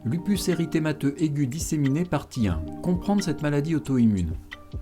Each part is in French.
Lupus érythémateux aigu disséminé partie 1. Comprendre cette maladie auto-immune.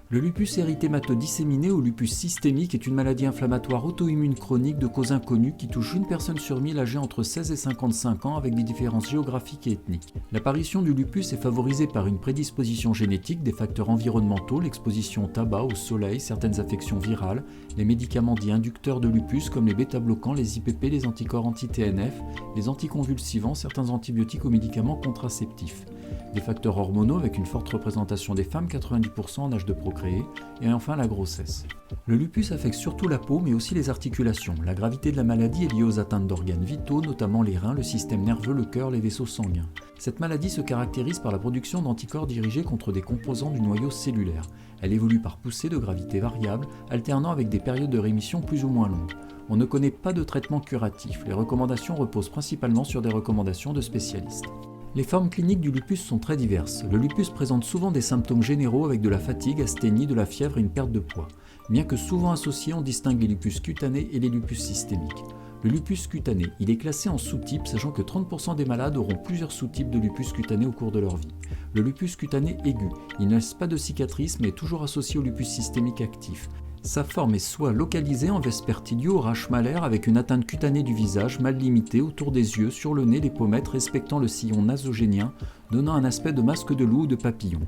Le lupus érythémateux disséminé ou lupus systémique est une maladie inflammatoire auto-immune chronique de cause inconnue qui touche une personne sur 1000 âgée entre 16 et 55 ans avec des différences géographiques et ethniques. L'apparition du lupus est favorisée par une prédisposition génétique, des facteurs environnementaux, l'exposition au tabac, au soleil, certaines affections virales, les médicaments dits inducteurs de lupus comme les bêta-bloquants, les IPP, les anticorps anti-TNF, les anticonvulsivants, certains antibiotiques ou médicaments contraceptifs. Des facteurs hormonaux avec une forte représentation des femmes, 90% en âge de procréer, et enfin la grossesse. Le lupus affecte surtout la peau mais aussi les articulations. La gravité de la maladie est liée aux atteintes d'organes vitaux, notamment les reins, le système nerveux, le cœur, les vaisseaux sanguins. Cette maladie se caractérise par la production d'anticorps dirigés contre des composants du noyau cellulaire. Elle évolue par poussée de gravité variable, alternant avec des périodes de rémission plus ou moins longues. On ne connaît pas de traitement curatif. Les recommandations reposent principalement sur des recommandations de spécialistes. Les formes cliniques du lupus sont très diverses. Le lupus présente souvent des symptômes généraux avec de la fatigue, asthénie, de la fièvre et une perte de poids. Bien que souvent associés, on distingue les lupus cutanés et les lupus systémiques. Le lupus cutané, il est classé en sous-types, sachant que 30% des malades auront plusieurs sous-types de lupus cutané au cours de leur vie. Le lupus cutané aigu, il ne laisse pas de cicatrices mais est toujours associé au lupus systémique actif. Sa forme est soit localisée en vespertilio ou rachemalaire avec une atteinte cutanée du visage mal limitée autour des yeux, sur le nez, les pommettes respectant le sillon nasogénien, donnant un aspect de masque de loup ou de papillon.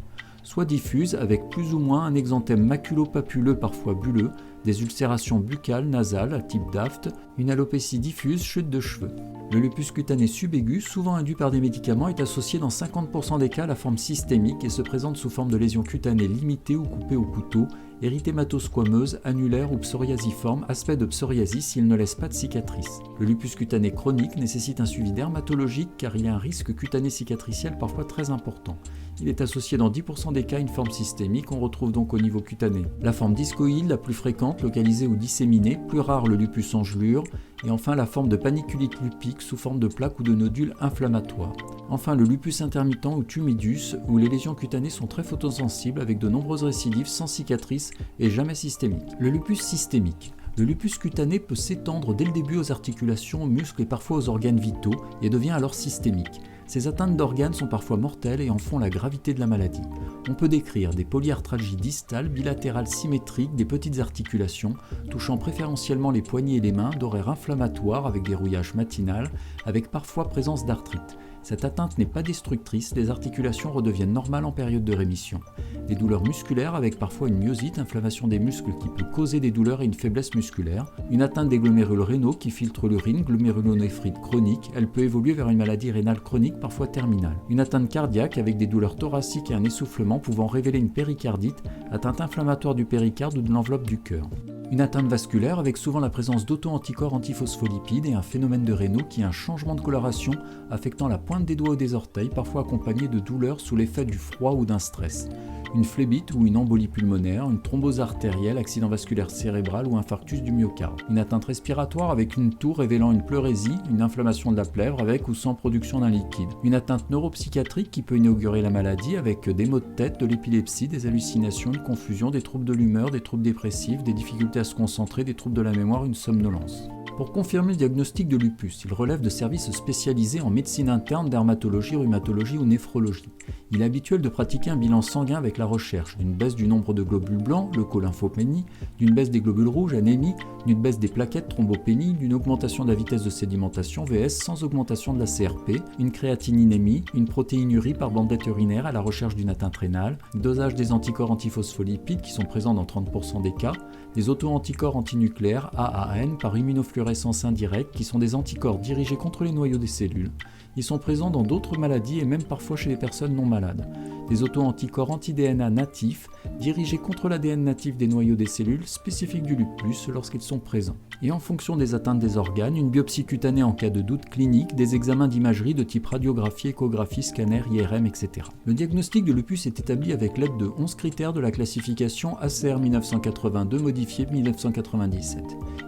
Soit diffuse avec plus ou moins un exanthème maculo-papuleux parfois bulleux, des ulcérations buccales, nasales à type d'aft, une alopécie diffuse, chute de cheveux. Le lupus cutané subaigu, souvent induit par des médicaments, est associé dans 50% des cas à la forme systémique et se présente sous forme de lésions cutanées limitées ou coupées au couteau, érythémato-squameuses, annulaires ou psoriasiformes, aspect de psoriasis s'il ne laisse pas de cicatrices. Le lupus cutané chronique nécessite un suivi dermatologique car il y a un risque cutané cicatriciel parfois très important. Il est associé dans 10% des cas à une forme systémique, on retrouve donc au niveau cutané la forme discoïde, la plus fréquente, localisée ou disséminée, plus rare le lupus engelure, et enfin la forme de paniculite lupique sous forme de plaques ou de nodules inflammatoires. Enfin le lupus intermittent ou tumidus, où les lésions cutanées sont très photosensibles avec de nombreuses récidives sans cicatrices et jamais systémiques. Le lupus systémique. Le lupus cutané peut s'étendre dès le début aux articulations, aux muscles et parfois aux organes vitaux et devient alors systémique. Ces atteintes d'organes sont parfois mortelles et en font la gravité de la maladie. On peut décrire des polyarthralgies distales, bilatérales symétriques, des petites articulations, touchant préférentiellement les poignets et les mains, d'horaires inflammatoires avec des rouillages matinales, avec parfois présence d'arthrite. Cette atteinte n'est pas destructrice, les articulations redeviennent normales en période de rémission. Des douleurs musculaires avec parfois une myosite, inflammation des muscles qui peut causer des douleurs et une faiblesse musculaire. Une atteinte des glomérules rénaux qui filtrent l'urine, glomérulonéphrite chronique, elle peut évoluer vers une maladie rénale chronique parfois terminale. Une atteinte cardiaque avec des douleurs thoraciques et un essoufflement pouvant révéler une péricardite, atteinte inflammatoire du péricarde ou de l'enveloppe du cœur. Une atteinte vasculaire avec souvent la présence d'auto-anticorps antiphospholipides et un phénomène de Raynaud qui est un changement de coloration affectant la pointe des doigts ou des orteils, parfois accompagné de douleurs sous l'effet du froid ou d'un stress. Une phlébite ou une embolie pulmonaire, une thrombose artérielle, accident vasculaire cérébral ou infarctus du myocarde. Une atteinte respiratoire avec une toux révélant une pleurésie, une inflammation de la plèvre avec ou sans production d'un liquide. Une atteinte neuropsychiatrique qui peut inaugurer la maladie avec des maux de tête, de l'épilepsie, des hallucinations, une confusion, des troubles de l'humeur, des troubles dépressifs, des difficultés à se concentrer, des troubles de la mémoire, une somnolence. Pour confirmer le diagnostic de lupus, il relève de services spécialisés en médecine interne, dermatologie, rhumatologie ou néphrologie. Il est habituel de pratiquer un bilan sanguin avec la recherche d'une baisse du nombre de globules blancs, leucolymphopénie, d'une baisse des globules rouges, anémie, d'une baisse des plaquettes, thrombopénie, d'une augmentation de la vitesse de sédimentation, VS, sans augmentation de la CRP, une créatininémie, une protéinurie par bandette urinaire à la recherche d'une atteinte rénale, dosage des anticorps antiphospholipides qui sont présents dans 30% des cas, des auto-anticorps antinucléaires AAN par immunofluorescence indirecte qui sont des anticorps dirigés contre les noyaux des cellules. Ils sont présents dans d'autres maladies et même parfois chez les personnes non malades. Des auto-anticorps anti-DNA natifs dirigés contre l'ADN natif des noyaux des cellules spécifiques du lupus lorsqu'ils sont présents. Et en fonction des atteintes des organes, une biopsie cutanée en cas de doute clinique, des examens d'imagerie de type radiographie, échographie, scanner, IRM, etc. Le diagnostic de lupus est établi avec l'aide de 11 critères de la classification ACR 1982 modifiée 1997.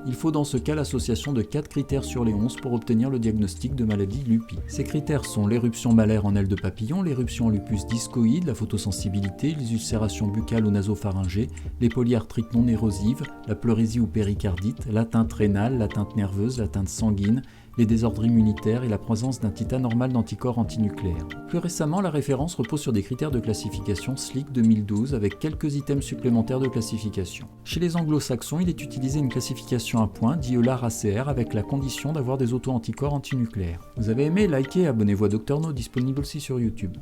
Il faut dans ce cas l'association de 4 critères sur les 11 pour obtenir le diagnostic de maladie lupus. Ces critères sont l'éruption malaire en aile de papillon, l'éruption en lupus discoïde, la photosensibilité, les ulcérations buccales ou nasopharyngées, les polyarthrites non érosives, la pleurésie ou péricardite, l'atteinte rénale, l'atteinte nerveuse, l'atteinte sanguine les désordres immunitaires et la présence d'un titre anormal d'anticorps antinucléaires. Plus récemment, la référence repose sur des critères de classification SLIC 2012 avec quelques items supplémentaires de classification. Chez les anglo-saxons, il est utilisé une classification à points, dit EULAR-ACR, avec la condition d'avoir des auto-anticorps antinucléaires. Vous avez aimé, likez et abonnez-vous à Dr No, disponible aussi sur YouTube.